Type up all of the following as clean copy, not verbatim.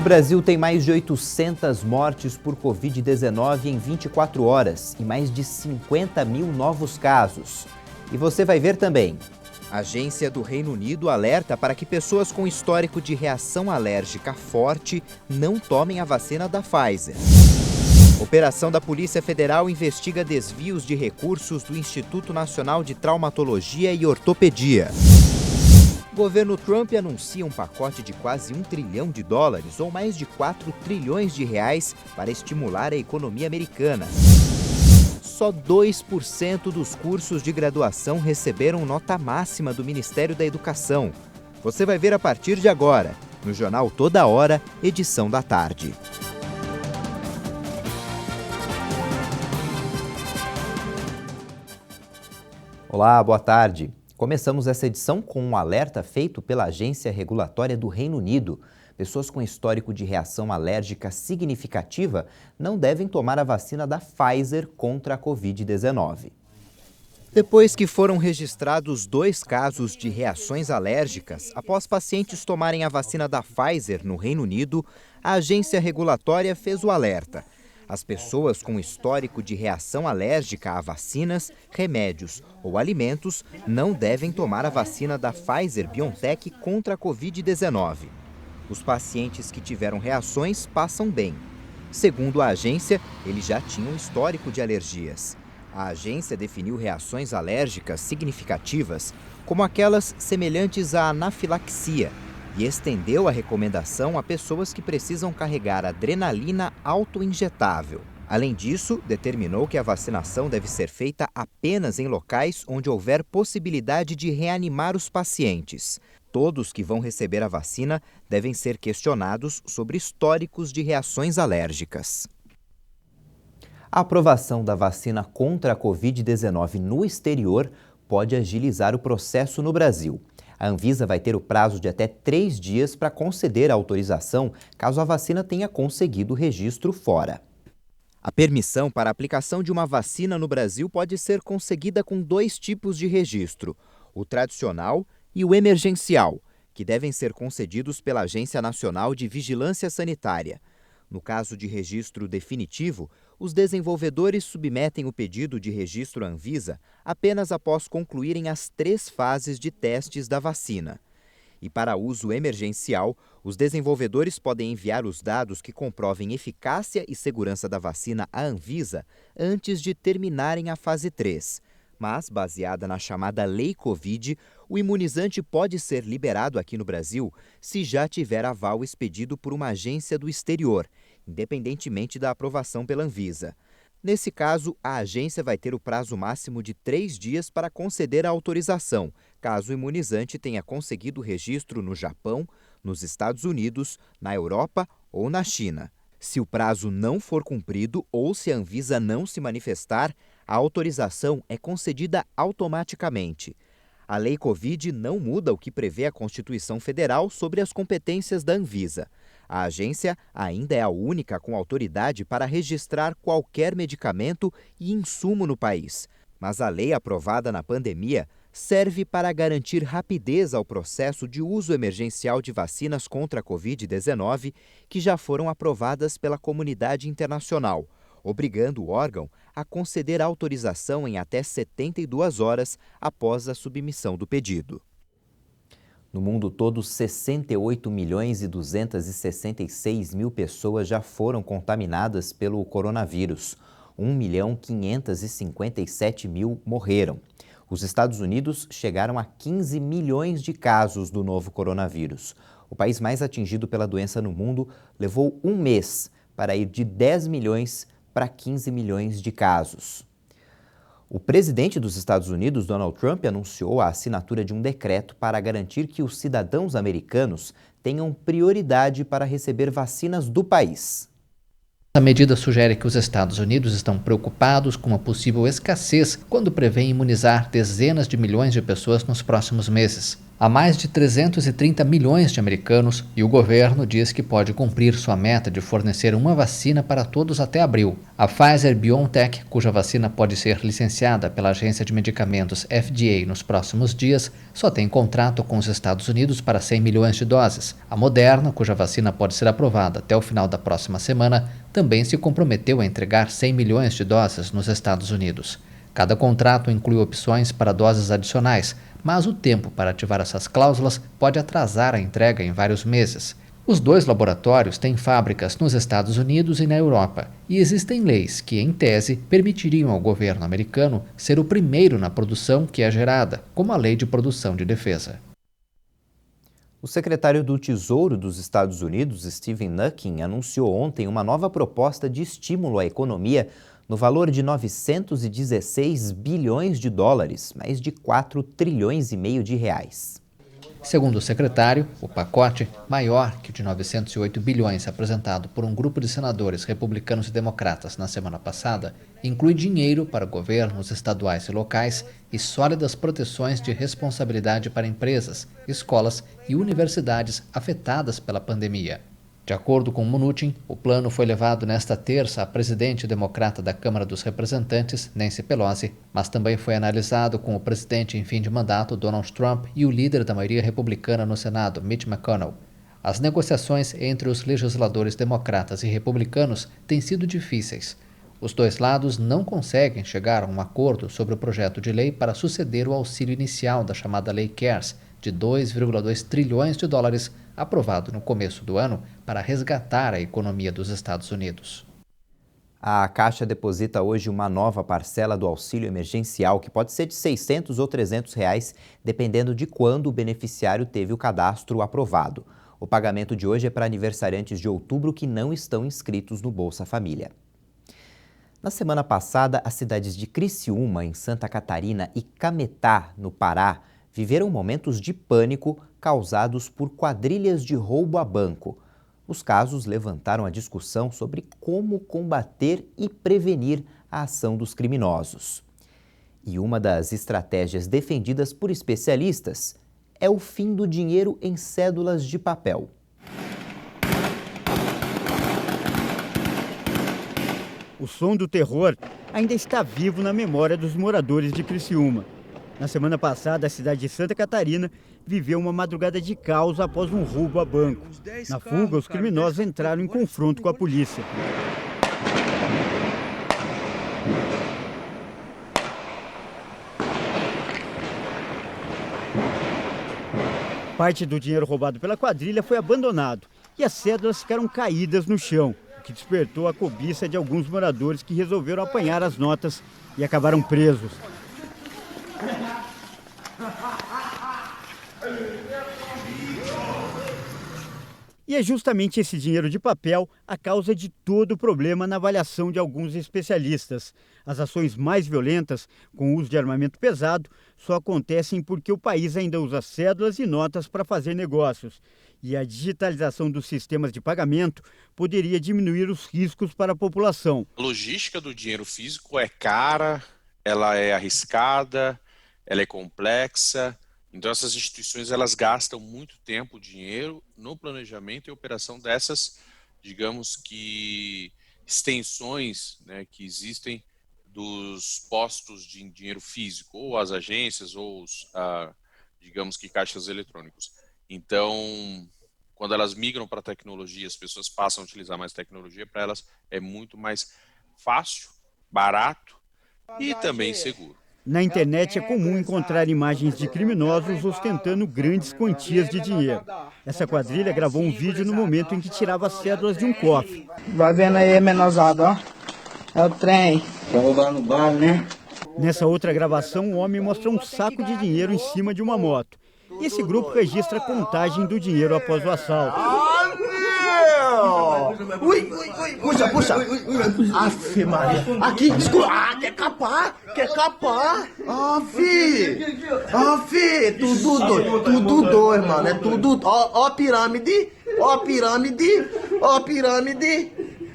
Brasil tem mais de 800 mortes por Covid-19 em 24 horas e mais de 50 mil novos casos. E você vai ver também. A Agência do Reino Unido alerta para que pessoas com histórico de reação alérgica forte não tomem a vacina da Pfizer. Operação da Polícia Federal investiga desvios de recursos do Instituto Nacional de Traumatologia e Ortopedia. Governo Trump anuncia um pacote de quase US$ 1 trilhão, ou mais de 4 trilhões de reais, para estimular a economia americana. Só 2% dos cursos de graduação receberam nota máxima do Ministério da Educação. Você vai ver a partir de agora, no Jornal Toda Hora, edição da tarde. Olá, boa tarde. Começamos essa edição com um alerta feito pela Agência Regulatória do Reino Unido. Pessoas com histórico de reação alérgica significativa não devem tomar a vacina da Pfizer contra a Covid-19. Depois que foram registrados 2 casos de reações alérgicas após pacientes tomarem a vacina da Pfizer no Reino Unido, a agência regulatória fez o alerta. As pessoas com histórico de reação alérgica a vacinas, remédios ou alimentos não devem tomar a vacina da Pfizer-BioNTech contra a Covid-19. Os pacientes que tiveram reações passam bem. Segundo a agência, eles já tinham histórico de alergias. A agência definiu reações alérgicas significativas como aquelas semelhantes à anafilaxia e estendeu a recomendação a pessoas que precisam carregar adrenalina autoinjetável. Além disso, determinou que a vacinação deve ser feita apenas em locais onde houver possibilidade de reanimar os pacientes. Todos que vão receber a vacina devem ser questionados sobre históricos de reações alérgicas. A aprovação da vacina contra a Covid-19 no exterior pode agilizar o processo no Brasil. A Anvisa vai ter o prazo de até 3 dias para conceder a autorização caso a vacina tenha conseguido registro fora. A permissão para a aplicação de uma vacina no Brasil pode ser conseguida com 2 tipos de registro, o tradicional e o emergencial, que devem ser concedidos pela Agência Nacional de Vigilância Sanitária. No caso de registro definitivo, os desenvolvedores submetem o pedido de registro à Anvisa apenas após concluírem as 3 fases de testes da vacina. E para uso emergencial, os desenvolvedores podem enviar os dados que comprovem eficácia e segurança da vacina à Anvisa antes de terminarem a fase 3. Mas, baseada na chamada Lei Covid, o imunizante pode ser liberado aqui no Brasil se já tiver aval expedido por uma agência do exterior, independentemente da aprovação pela Anvisa. Nesse caso, a agência vai ter o prazo máximo de 3 dias para conceder a autorização, caso o imunizante tenha conseguido registro no Japão, nos Estados Unidos, na Europa ou na China. Se o prazo não for cumprido ou se a Anvisa não se manifestar, a autorização é concedida automaticamente. A Lei Covid não muda o que prevê a Constituição Federal sobre as competências da Anvisa. A agência ainda é a única com autoridade para registrar qualquer medicamento e insumo no país. Mas a lei aprovada na pandemia serve para garantir rapidez ao processo de uso emergencial de vacinas contra a Covid-19 que já foram aprovadas pela comunidade internacional, obrigando o órgão a conceder autorização em até 72 horas após a submissão do pedido. No mundo todo, 68.266.000 pessoas já foram contaminadas pelo coronavírus. 1.557.000 morreram. Os Estados Unidos chegaram a 15 milhões de casos do novo coronavírus. O país mais atingido pela doença no mundo levou 1 mês para ir de 10 milhões para 15 milhões de casos. O presidente dos Estados Unidos, Donald Trump, anunciou a assinatura de um decreto para garantir que os cidadãos americanos tenham prioridade para receber vacinas do país. A medida sugere que os Estados Unidos estão preocupados com uma possível escassez quando prevêem imunizar dezenas de milhões de pessoas nos próximos meses. Há mais de 330 milhões de americanos e o governo diz que pode cumprir sua meta de fornecer uma vacina para todos até abril. A Pfizer-BioNTech, cuja vacina pode ser licenciada pela Agência de Medicamentos FDA nos próximos dias, só tem contrato com os Estados Unidos para 100 milhões de doses. A Moderna, cuja vacina pode ser aprovada até o final da próxima semana, também se comprometeu a entregar 100 milhões de doses nos Estados Unidos. Cada contrato inclui opções para doses adicionais, mas o tempo para ativar essas cláusulas pode atrasar a entrega em vários meses. Os dois laboratórios têm fábricas nos Estados Unidos e na Europa, e existem leis que, em tese, permitiriam ao governo americano ser o primeiro na produção que é gerada, como a Lei de Produção de Defesa. O secretário do Tesouro dos Estados Unidos, Steven Mnuchin, anunciou ontem uma nova proposta de estímulo à economia no valor de 916 bilhões de dólares, mais de 4 trilhões e meio de reais. Segundo o secretário, o pacote, maior que o de 908 bilhões apresentado por um grupo de senadores republicanos e democratas na semana passada, inclui dinheiro para governos estaduais e locais e sólidas proteções de responsabilidade para empresas, escolas e universidades afetadas pela pandemia. De acordo com Mnuchin, o plano foi levado nesta terça à presidente democrata da Câmara dos Representantes, Nancy Pelosi, mas também foi analisado com o presidente em fim de mandato, Donald Trump, e o líder da maioria republicana no Senado, Mitch McConnell. As negociações entre os legisladores democratas e republicanos têm sido difíceis. Os dois lados não conseguem chegar a um acordo sobre o projeto de lei para suceder o auxílio inicial da chamada Lei CARES, de 2,2 trilhões de dólares, aprovado no começo do ano para resgatar a economia dos Estados Unidos. A Caixa deposita hoje uma nova parcela do auxílio emergencial, que pode ser de R$ 600 ou R$ 300, dependendo de quando o beneficiário teve o cadastro aprovado. O pagamento de hoje é para aniversariantes de outubro que não estão inscritos no Bolsa Família. Na semana passada, as cidades de Criciúma, em Santa Catarina, e Cametá, no Pará, viveram momentos de pânico causados por quadrilhas de roubo a banco. Os casos levantaram a discussão sobre como combater e prevenir a ação dos criminosos. E uma das estratégias defendidas por especialistas é o fim do dinheiro em cédulas de papel. O som do terror ainda está vivo na memória dos moradores de Criciúma. Na semana passada, a cidade de Santa Catarina viveu uma madrugada de caos após um roubo a banco. Na fuga, os criminosos entraram em confronto com a polícia. Parte do dinheiro roubado pela quadrilha foi abandonado e as cédulas ficaram caídas no chão, o que despertou a cobiça de alguns moradores que resolveram apanhar as notas e acabaram presos. E é justamente esse dinheiro de papel a causa de todo o problema na avaliação de alguns especialistas. As ações mais violentas, com o uso de armamento pesado, só acontecem porque o país ainda usa cédulas e notas para fazer negócios. E a digitalização dos sistemas de pagamento poderia diminuir os riscos para a população. A logística do dinheiro físico é cara, ela é arriscada, ela é complexa. Então essas instituições elas gastam muito tempo, dinheiro no planejamento e operação dessas, digamos que extensões, né, que existem dos postos de dinheiro físico, ou as agências, ou os, digamos que caixas eletrônicos. Então, quando elas migram para a tecnologia, as pessoas passam a utilizar mais tecnologia, para elas é muito mais fácil, barato e também seguro. Na internet é comum encontrar imagens de criminosos ostentando grandes quantias de dinheiro. Essa quadrilha gravou um vídeo no momento em que tirava as cédulas de um cofre. Vai vendo aí, menosado, ó. É o trem. Tá roubando bala, né? Nessa outra gravação, o homem mostra um saco de dinheiro em cima de uma moto. E esse grupo registra a contagem do dinheiro após o assalto. Ui, puxa. Aff, Maria. Aqui, desculpa. Ah, quer capar. Aff, tudo doido, mano. É tudo, ó pirâmide.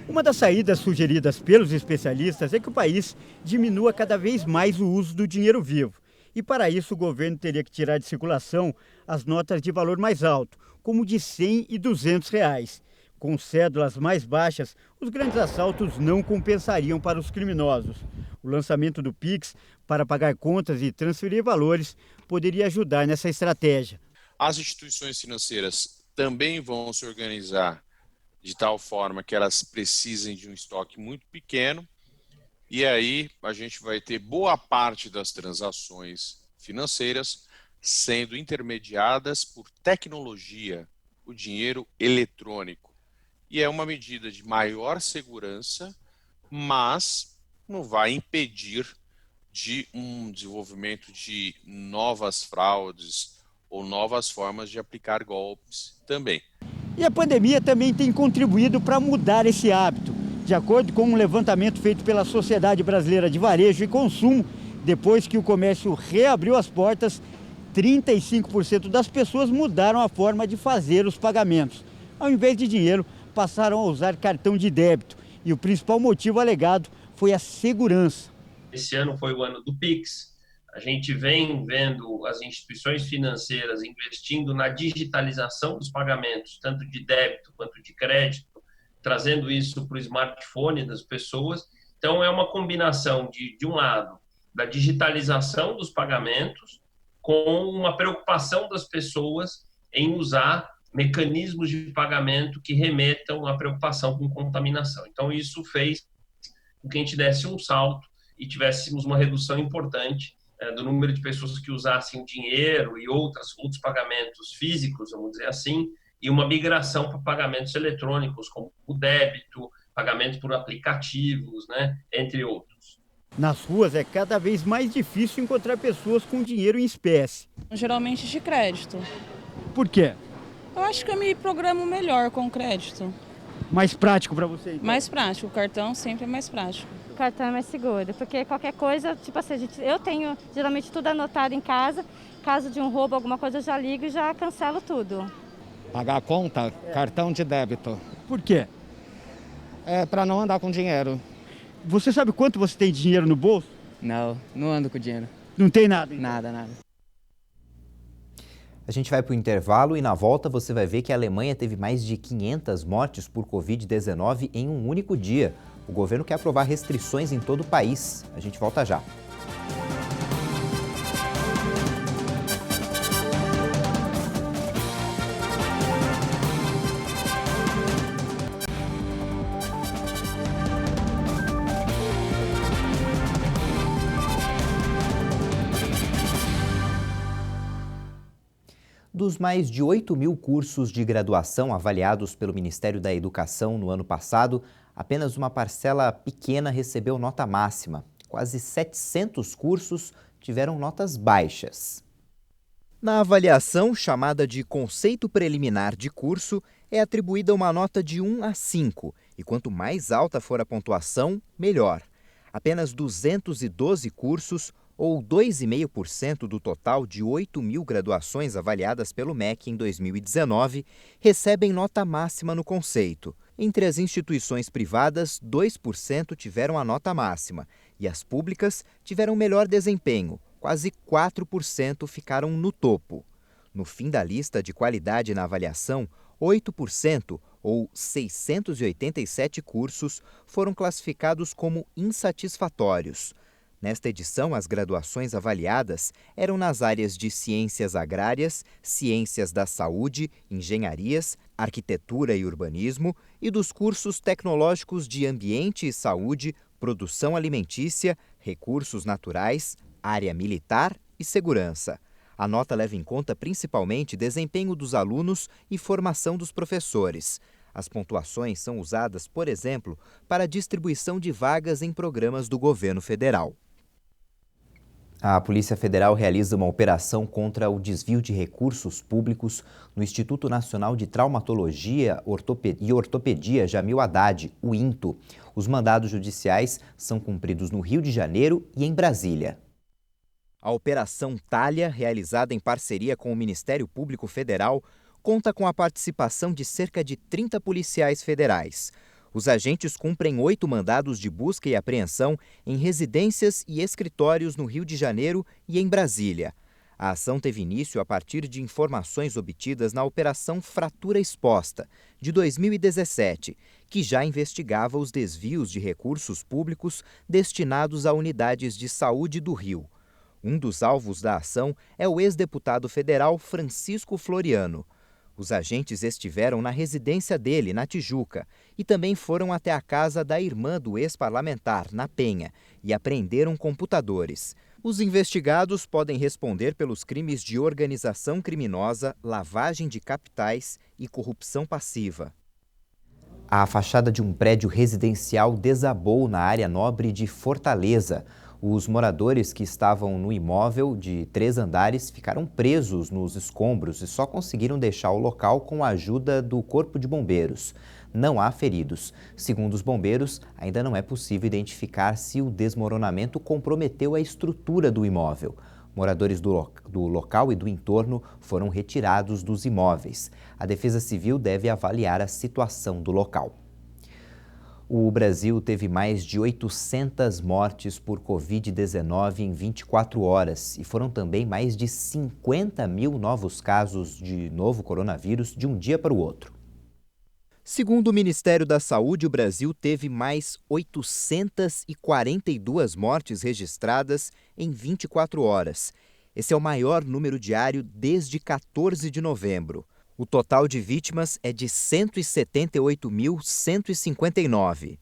Uma das saídas sugeridas pelos especialistas é que o país diminua cada vez mais o uso do dinheiro vivo E para isso o governo teria que tirar de circulação as notas de valor mais alto, como de R$ 100 e R$ 200. Com cédulas mais baixas, os grandes assaltos não compensariam para os criminosos. O lançamento do Pix para pagar contas e transferir valores poderia ajudar nessa estratégia. As instituições financeiras também vão se organizar de tal forma que elas precisem de um estoque muito pequeno, e aí a gente vai ter boa parte das transações financeiras sendo intermediadas por tecnologia, o dinheiro eletrônico. E é uma medida de maior segurança, mas não vai impedir de um desenvolvimento de novas fraudes ou novas formas de aplicar golpes também. E a pandemia também tem contribuído para mudar esse hábito. De acordo com um levantamento feito pela Sociedade Brasileira de Varejo e Consumo, depois que o comércio reabriu as portas, 35% das pessoas mudaram a forma de fazer os pagamentos. Ao invés de dinheiro, passaram a usar cartão de débito. E o principal motivo alegado foi a segurança. Esse ano foi o ano do Pix. A gente vem vendo as instituições financeiras investindo na digitalização dos pagamentos, tanto de débito quanto de crédito, trazendo isso para o smartphone das pessoas. Então, é uma combinação de um lado, da digitalização dos pagamentos, com uma preocupação das pessoas em usar mecanismos de pagamento que remetam à preocupação com contaminação. Então, isso fez com que a gente desse um salto e tivéssemos uma redução importante do número de pessoas que usassem dinheiro e outros pagamentos físicos, vamos dizer assim, e uma migração para pagamentos eletrônicos, como o débito, pagamento por aplicativos, né, entre outros. Nas ruas é cada vez mais difícil encontrar pessoas com dinheiro em espécie. Geralmente de crédito. Por quê? Eu acho que eu me programo melhor com crédito. Mais prático para você, então? Mais prático, o cartão sempre é mais prático. O cartão é mais seguro, porque qualquer coisa, tipo assim, eu tenho geralmente tudo anotado em casa, caso de um roubo, alguma coisa, eu já ligo e já cancelo tudo. Pagar a conta, cartão de débito. Por quê? É para não andar com dinheiro. Você sabe quanto você tem de dinheiro no bolso? Não, não ando com dinheiro. Não tem nada? Então. Nada. A gente vai para o intervalo e na volta você vai ver que a Alemanha teve mais de 500 mortes por Covid-19 em um único dia. O governo quer aprovar restrições em todo o país. A gente volta já. Dos mais de 8 mil cursos de graduação avaliados pelo Ministério da Educação no ano passado, apenas uma parcela pequena recebeu nota máxima. Quase 700 cursos tiveram notas baixas. Na avaliação, chamada de conceito preliminar de curso, é atribuída uma nota de 1 a 5, e quanto mais alta for a pontuação, melhor. Apenas 212 cursos, ou 2,5% do total de 8 mil graduações avaliadas pelo MEC em 2019, recebem nota máxima no conceito. Entre as instituições privadas, 2% tiveram a nota máxima e as públicas tiveram melhor desempenho, quase 4% ficaram no topo. No fim da lista de qualidade na avaliação, 8%, ou 687 cursos, foram classificados como insatisfatórios. Nesta edição, as graduações avaliadas eram nas áreas de ciências agrárias, ciências da saúde, engenharias, arquitetura e urbanismo e dos cursos tecnológicos de ambiente e saúde, produção alimentícia, recursos naturais, área militar e segurança. A nota leva em conta principalmente desempenho dos alunos e formação dos professores. As pontuações são usadas, por exemplo, para a distribuição de vagas em programas do governo federal. A Polícia Federal realiza uma operação contra o desvio de recursos públicos no Instituto Nacional de Traumatologia e Ortopedia Jamil Haddad, o INTO. Os mandados judiciais são cumpridos no Rio de Janeiro e em Brasília. A Operação Talha, realizada em parceria com o Ministério Público Federal, conta com a participação de cerca de 30 policiais federais. Os agentes cumprem 8 mandados de busca e apreensão em residências e escritórios no Rio de Janeiro e em Brasília. A ação teve início a partir de informações obtidas na Operação Fratura Exposta, de 2017, que já investigava os desvios de recursos públicos destinados a unidades de saúde do Rio. Um dos alvos da ação é o ex-deputado federal Francisco Floriano. Os agentes estiveram na residência dele, na Tijuca, e também foram até a casa da irmã do ex-parlamentar, na Penha, e apreenderam computadores. Os investigados podem responder pelos crimes de organização criminosa, lavagem de capitais e corrupção passiva. A fachada de um prédio residencial desabou na área nobre de Fortaleza. Os moradores que estavam no imóvel de 3 andares ficaram presos nos escombros e só conseguiram deixar o local com a ajuda do Corpo de Bombeiros. Não há feridos. Segundo os bombeiros, ainda não é possível identificar se o desmoronamento comprometeu a estrutura do imóvel. Moradores do local e do entorno foram retirados dos imóveis. A Defesa Civil deve avaliar a situação do local. O Brasil teve mais de 800 mortes por Covid-19 em 24 horas e foram também mais de 50 mil novos casos de novo coronavírus de um dia para o outro. Segundo o Ministério da Saúde, o Brasil teve mais 842 mortes registradas em 24 horas. Esse é o maior número diário desde 14 de novembro. O total de vítimas é de 178.159.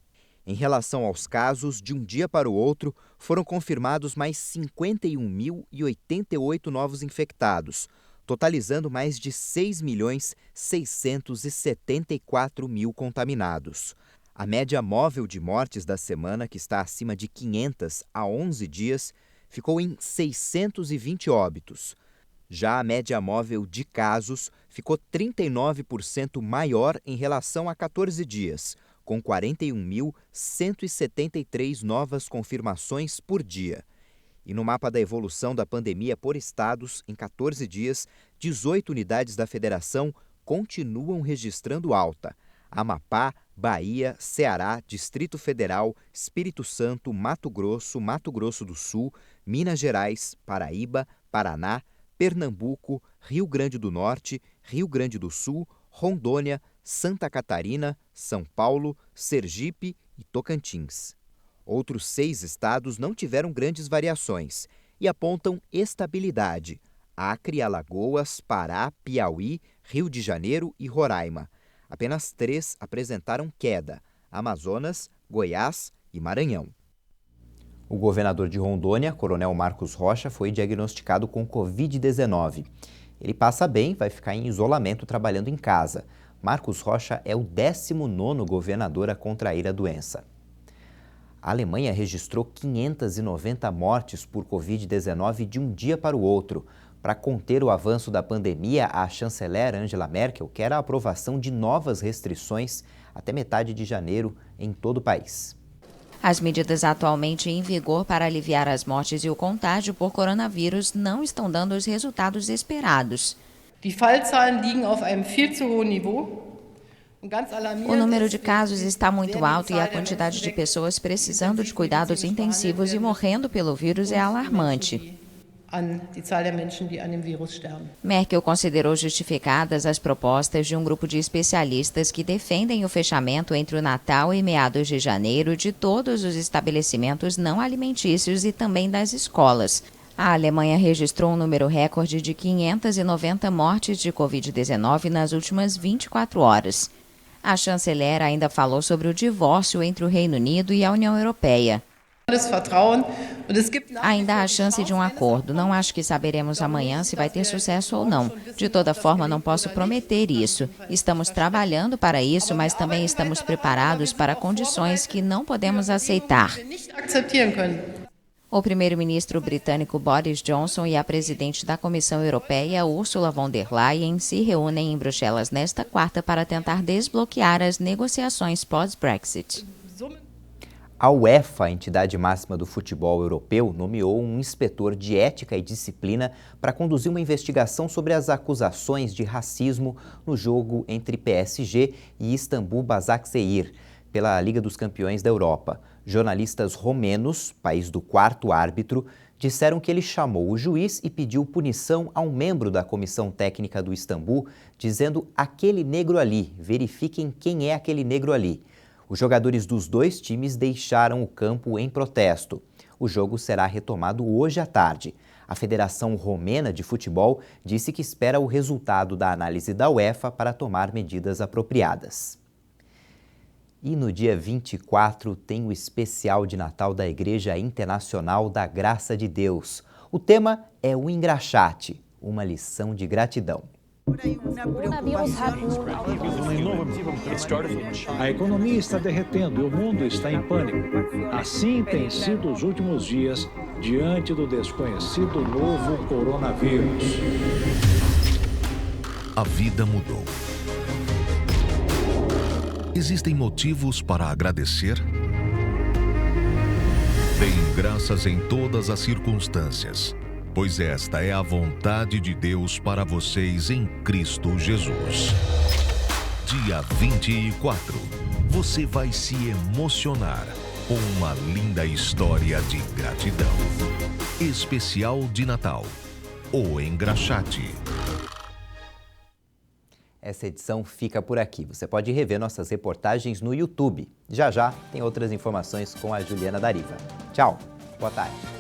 Em relação aos casos, de um dia para o outro, foram confirmados mais 51.088 novos infectados, totalizando mais de 6.674.000 contaminados. A média móvel de mortes da semana, que está acima de 500 há 11 dias, ficou em 620 óbitos. Já a média móvel de casos ficou 39% maior em relação a 14 dias, com 41.173 novas confirmações por dia. E no mapa da evolução da pandemia por estados, em 14 dias, 18 unidades da federação continuam registrando alta. Amapá, Bahia, Ceará, Distrito Federal, Espírito Santo, Mato Grosso do Sul, Minas Gerais, Paraíba, Paraná, Pernambuco, Rio Grande do Norte, Rio Grande do Sul, Rondônia, Santa Catarina, São Paulo, Sergipe e Tocantins. Outros 6 estados não tiveram grandes variações e apontam estabilidade: Acre, Alagoas, Pará, Piauí, Rio de Janeiro e Roraima. Apenas 3 apresentaram queda: Amazonas, Goiás e Maranhão. O governador de Rondônia, Coronel Marcos Rocha, foi diagnosticado com Covid-19. Ele passa bem, vai ficar em isolamento trabalhando em casa. Marcos Rocha é o 19º governador a contrair a doença. A Alemanha registrou 590 mortes por Covid-19 de um dia para o outro. Para conter o avanço da pandemia, a chanceler Angela Merkel quer a aprovação de novas restrições até metade de janeiro em todo o país. As medidas atualmente em vigor para aliviar as mortes e o contágio por coronavírus não estão dando os resultados esperados. Die Fallzahlen liegen auf einem viel zu hohen Niveau. O número de casos está muito alto e a quantidade de pessoas precisando de cuidados intensivos e morrendo pelo vírus é alarmante. Merkel considerou justificadas as propostas de um grupo de especialistas que defendem o fechamento entre o Natal e meados de janeiro de todos os estabelecimentos não alimentícios e também das escolas. A Alemanha registrou um número recorde de 590 mortes de Covid-19 nas últimas 24 horas. A chanceler ainda falou sobre o divórcio entre o Reino Unido e a União Europeia. Ainda há chance de um acordo. Não acho que saberemos amanhã se vai ter sucesso ou não. De toda forma, não posso prometer isso. Estamos trabalhando para isso, mas também estamos preparados para condições que não podemos aceitar. O primeiro-ministro britânico Boris Johnson e a presidente da Comissão Europeia, Ursula von der Leyen, se reúnem em Bruxelas nesta quarta para tentar desbloquear as negociações pós-Brexit. A UEFA, a entidade máxima do futebol europeu, nomeou um inspetor de ética e disciplina para conduzir uma investigação sobre as acusações de racismo no jogo entre PSG e Istambul Basaksehir. pela Liga dos Campeões da Europa. Jornalistas romenos, país do quarto árbitro, disseram que ele chamou o juiz e pediu punição a um membro da comissão técnica do Istambul, dizendo aquele negro ali, verifiquem quem é aquele negro ali. Os jogadores dos dois times deixaram o campo em protesto. O jogo será retomado hoje à tarde. A Federação Romena de Futebol disse que espera o resultado da análise da UEFA para tomar medidas apropriadas. E no dia 24 tem o especial de Natal da Igreja Internacional da Graça de Deus. O tema é o engraxate, uma lição de gratidão. A economia está derretendo e o mundo está em pânico. Assim têm sido os últimos dias diante do desconhecido novo coronavírus. A vida mudou. Existem motivos para agradecer? Deem graças em todas as circunstâncias, pois esta é a vontade de Deus para vocês em Cristo Jesus. Dia 24, você vai se emocionar com uma linda história de gratidão. Especial de Natal, o engraxate. Essa edição fica por aqui. Você pode rever nossas reportagens no YouTube. Já já tem outras informações com a Juliana Dariva. Tchau, boa tarde.